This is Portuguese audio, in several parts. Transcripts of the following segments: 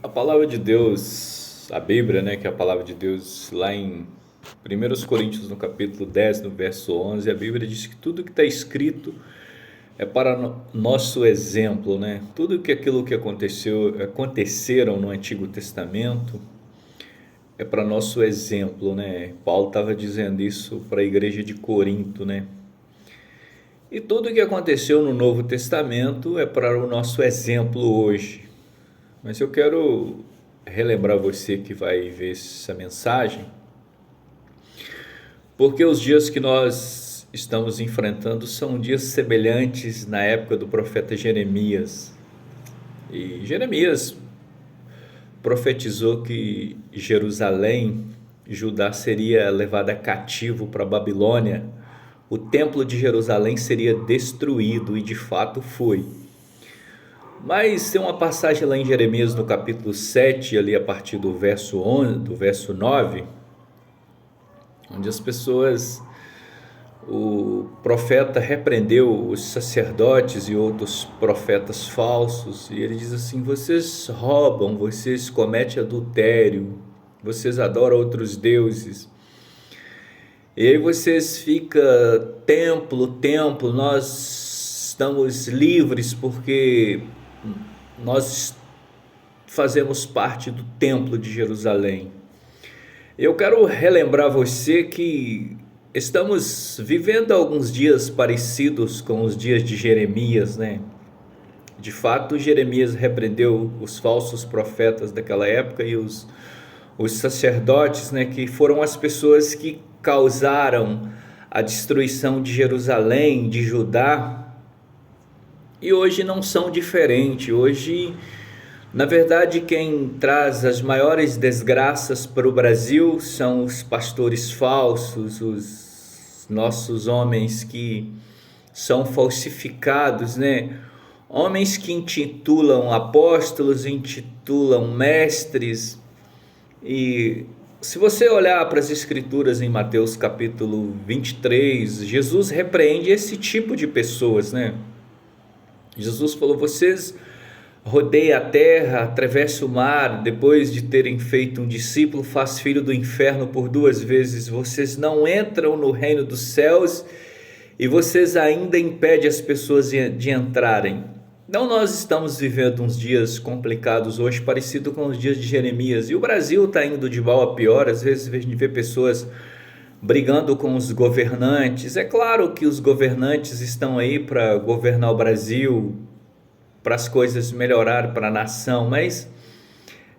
A palavra de Deus, a Bíblia, né, que é a palavra de Deus, lá em 1 Coríntios, no capítulo 10, no verso 11, a Bíblia diz que tudo que está escrito é para nosso exemplo, né? Tudo que aquilo que aconteceram no Antigo Testamento é para nosso exemplo, né? Paulo estava dizendo isso para a igreja de Corinto, né? E tudo que aconteceu no Novo Testamento é para o nosso exemplo hoje. Mas eu quero relembrar você que vai ver essa mensagem, porque os dias que nós estamos enfrentando são dias semelhantes na época do profeta Jeremias. E Jeremias profetizou que Jerusalém, Judá, seria levada cativo para a Babilônia. O templo de Jerusalém seria destruído, e de fato foi. Mas tem uma passagem lá em Jeremias, no capítulo 7, ali a partir do verso 11, do verso 9, onde o profeta repreendeu os sacerdotes e outros profetas falsos, e ele diz assim: vocês roubam, vocês cometem adultério, vocês adoram outros deuses, e aí vocês ficam templo, nós estamos livres porque nós fazemos parte do templo de Jerusalém. Eu quero relembrar você que estamos vivendo alguns dias parecidos com os dias de Jeremias, né? De fato, Jeremias repreendeu os falsos profetas daquela época e os sacerdotes, né, que foram as pessoas que causaram a destruição de Jerusalém, de Judá. E hoje não são diferentes. Hoje, na verdade, quem traz as maiores desgraças para o Brasil são os pastores falsos, os nossos homens que são falsificados, né? Homens que intitulam apóstolos, intitulam mestres. E se você olhar para as escrituras em Mateus capítulo 23, Jesus repreende esse tipo de pessoas, né? Jesus falou: vocês rodeiam a terra, atravessam o mar, depois de terem feito um discípulo, faz filho do inferno por 2 vezes, vocês não entram no reino dos céus e vocês ainda impedem as pessoas de entrarem. Então nós estamos vivendo uns dias complicados hoje, parecido com os dias de Jeremias, e o Brasil está indo de mal a pior. Às vezes a gente vê pessoas brigando com os governantes. É claro que os governantes estão aí para governar o Brasil, para as coisas melhorarem para a nação, mas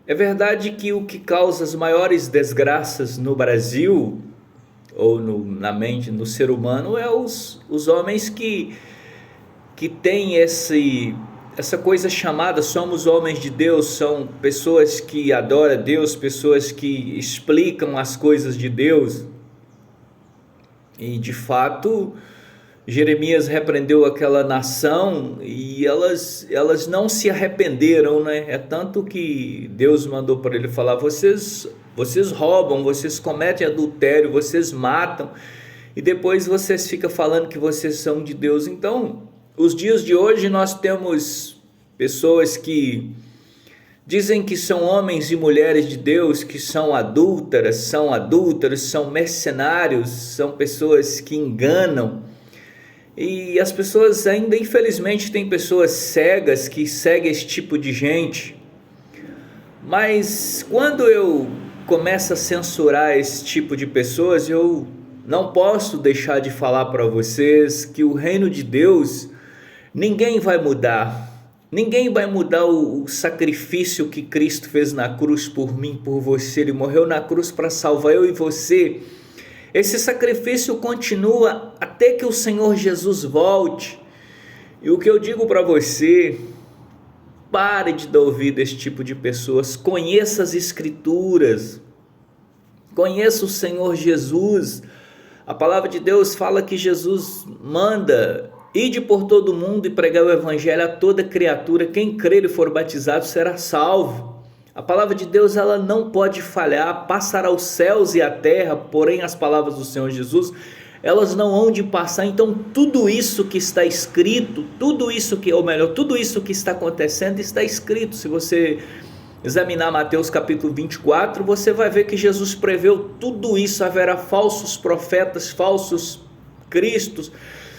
é verdade que o que causa as maiores desgraças no Brasil, ou na mente, no ser humano, é os homens que têm essa coisa chamada somos homens de Deus. São pessoas que adoram a Deus, pessoas que explicam as coisas de Deus. E de fato, Jeremias repreendeu aquela nação e elas não se arrependeram, né? É tanto que Deus mandou para ele falar: vocês roubam, vocês cometem adultério, vocês matam, e depois vocês ficam falando que vocês são de Deus. Então, os dias de hoje nós temos pessoas que dizem que são homens e mulheres de Deus, que são adúlteros, são mercenários, são pessoas que enganam. E as pessoas ainda, infelizmente, tem pessoas cegas que seguem esse tipo de gente. Mas quando eu começo a censurar esse tipo de pessoas, eu não posso deixar de falar para vocês que o reino de Deus, ninguém vai mudar. Ninguém vai mudar o sacrifício que Cristo fez na cruz por mim, por você. Ele morreu na cruz para salvar eu e você. Esse sacrifício continua até que o Senhor Jesus volte. E o que eu digo para você: pare de dar ouvido a esse tipo de pessoas. Conheça as Escrituras. Conheça o Senhor Jesus. A palavra de Deus fala que Jesus manda: ide por todo o mundo e pregar o evangelho a toda criatura. Quem crer e for batizado será salvo. A palavra de Deus, ela não pode falhar. Passará os céus e a terra, porém as palavras do Senhor Jesus, elas não hão de passar. Então tudo isso que está escrito, tudo isso que está acontecendo está escrito. Se você examinar Mateus capítulo 24, você vai ver que Jesus preveu tudo isso. Haverá falsos profetas, falsos cristos,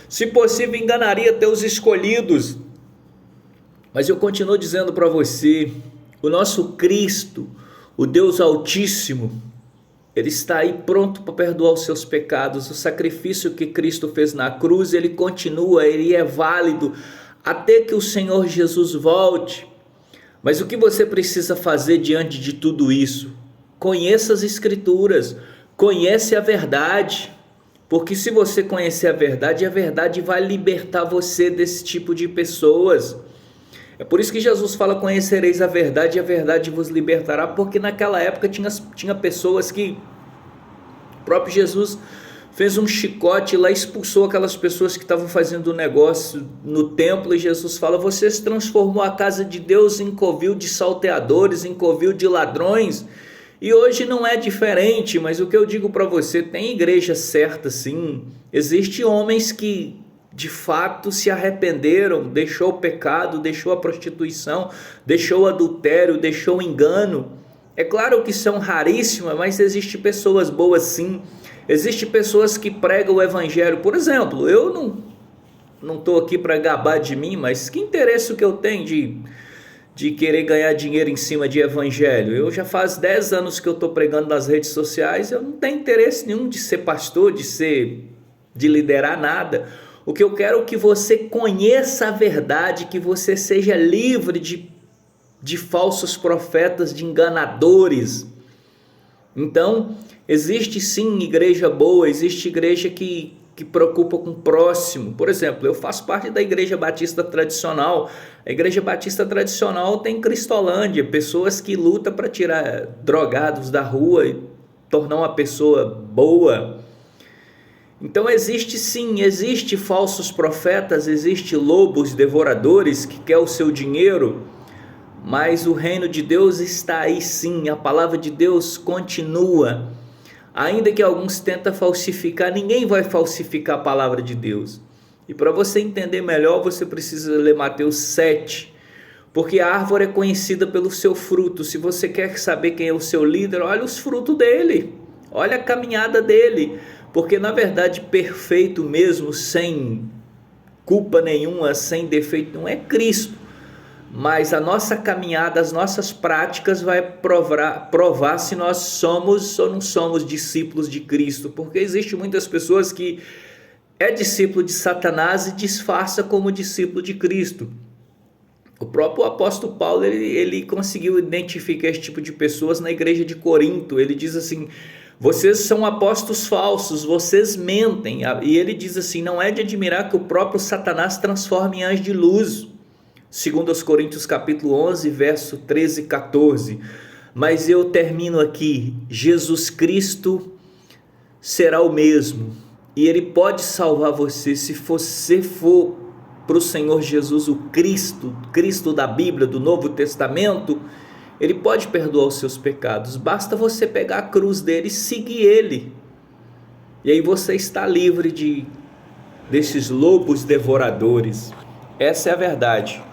se possível enganaria até os escolhidos. Mas eu continuo dizendo para você, o nosso Cristo, o Deus Altíssimo, Ele está aí pronto para perdoar os seus pecados. O sacrifício que Cristo fez na cruz, ele continua, ele é válido até que o Senhor Jesus volte. Mas o que você precisa fazer diante de tudo isso? Conheça as Escrituras, conhece a verdade, porque se você conhecer a verdade vai libertar você desse tipo de pessoas. É por isso que Jesus fala: conhecereis a verdade e a verdade vos libertará, porque naquela época tinha pessoas que o próprio Jesus fez um chicote lá, expulsou aquelas pessoas que estavam fazendo negócio no templo, e Jesus fala: vocês transformou a casa de Deus em covil de salteadores, em covil de ladrões. E hoje não é diferente, mas o que eu digo para você, tem igreja certa sim, existem homens que de fato se arrependeram, deixou o pecado, deixou a prostituição, deixou o adultério, deixou o engano. É claro que são raríssimas, mas existem pessoas boas sim. Existem pessoas que pregam o evangelho. Por exemplo, eu não estou aqui para gabar de mim, mas que interesse que eu tenho de querer ganhar dinheiro em cima de evangelho? Eu já faz 10 anos que eu estou pregando nas redes sociais, eu não tenho interesse nenhum de ser pastor, de liderar nada. O que eu quero é que você conheça a verdade, que você seja livre de falsos profetas, de enganadores. Então, existe sim igreja boa, existe igreja que preocupa com o próximo. Por exemplo, eu faço parte da Igreja Batista Tradicional. A Igreja Batista Tradicional tem Cristolândia, pessoas que lutam para tirar drogados da rua e tornar uma pessoa boa. Então existe falsos profetas, existe lobos devoradores que quer o seu dinheiro, mas o reino de Deus está aí sim, a palavra de Deus continua. Ainda que alguns tentem falsificar, ninguém vai falsificar a palavra de Deus. E para você entender melhor, você precisa ler Mateus 7, porque a árvore é conhecida pelo seu fruto. Se você quer saber quem é o seu líder, olha os frutos dele, olha a caminhada dele. Porque na verdade perfeito mesmo, sem culpa nenhuma, sem defeito, não é Cristo. Mas a nossa caminhada, as nossas práticas vai provar se nós somos ou não somos discípulos de Cristo. Porque existe muitas pessoas que é discípulo de Satanás e disfarça como discípulo de Cristo. O próprio apóstolo Paulo, ele conseguiu identificar esse tipo de pessoas na igreja de Corinto. Ele diz assim: vocês são apóstolos falsos, vocês mentem. E ele diz assim: não é de admirar que o próprio Satanás transforme em anjo de luz. Segundo aos Coríntios capítulo 11, verso 13 e 14. Mas eu termino aqui: Jesus Cristo será o mesmo, e Ele pode salvar você se você for para o Senhor Jesus, o Cristo da Bíblia, do Novo Testamento. Ele pode perdoar os seus pecados, basta você pegar a cruz dele e seguir ele, e aí você está livre desses lobos devoradores. Essa é a verdade.